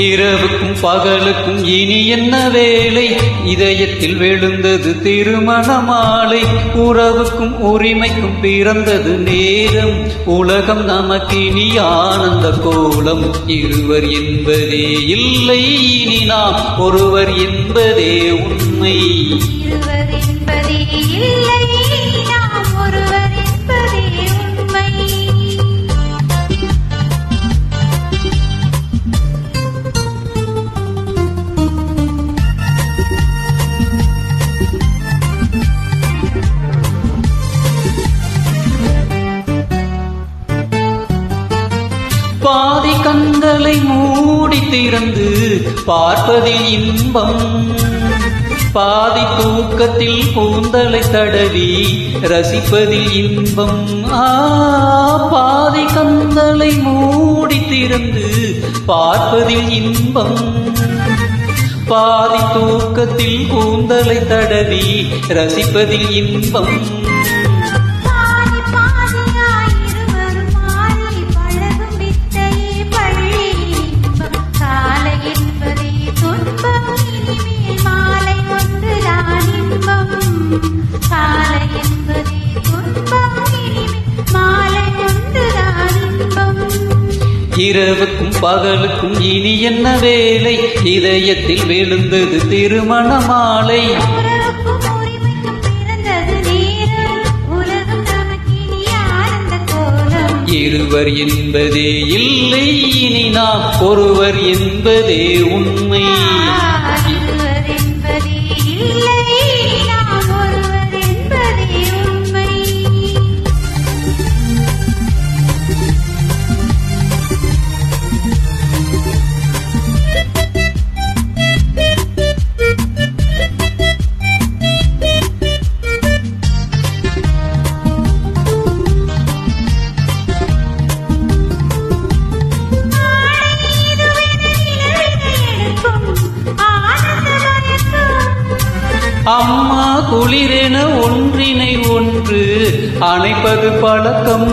இரவுக்கும் பகலுக்கும் இனி என்ன வேலை, இதயத்தில் விழுந்தது திருமண மாலை. உறவுக்கும் உரிமைக்கும் பிறந்தது நேரம், உலகம் நமக்கினி ஆனந்த கோலம். இருவர் என்பதே இல்லை, இனி நாம் ஒருவர் என்பதே உண்மை. இருவர் என்பதே இல்லை, நாம் ஒருவர் என்பதே உண்மை. பாதி கண்களை மூடி திறந்து பார்ப்பதில் இன்பம், பாதி தூக்கத்தில் கூந்தலை தடவி ரசிப்பதில் இன்பம். பாதி கண்களை மூடி திறந்து பார்ப்பதில் இன்பம், பாதி தூக்கத்தில் கூந்தலை தடவி ரசிப்பதில் இன்பம். இரவுக்கும் பகலுக்கும் இனி என்ன வேலை, இதயத்தில் விழுந்தது திருமண மாலை. இருவர் என்பதே இல்லை, இனி நாம் ஒருவர் என்பதே உண்மை. அம்மா குளிரென ஒன்றினை ஒன்று அணைப்பது பழக்கம்,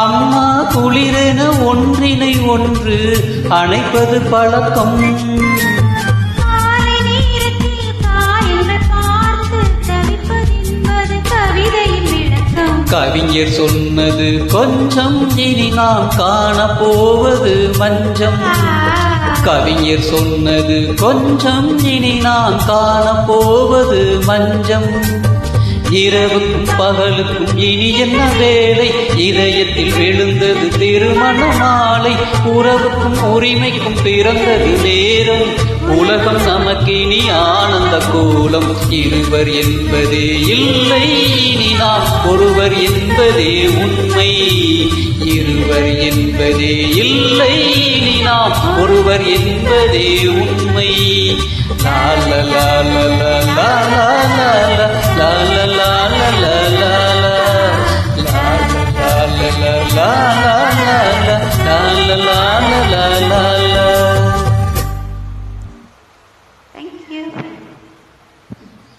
அம்மா குளிரென ஒன்றினை ஒன்று அணைப்பது பழக்கம். கவிஞர் சொன்னது கொஞ்சம், இனி நாம் காணப்போவது மஞ்சம். கவிஞர் சொன்னது கொஞ்சம், இனி நாம் காணப்போவது மஞ்சம். இரவுக்கும் பகலுக்கும் இனி என்ன வேலை, இதயத்தில் விழுந்தது திருமண மாலை. உறவுக்கும் உரிமைக்கும் பிறந்தது நேரம், உலகம் நமக்கினி ஆனந்த கோலம். இருவர் என்பதே இல்லை, இனி நாம் ஒருவர் என்பதே உண்மை. இருவர் என்பதே இல்லை, இனி நாம் ஒருவர் என்பதே உண்மை. லால லால லால லால லால லால லால லால லால லால லால லால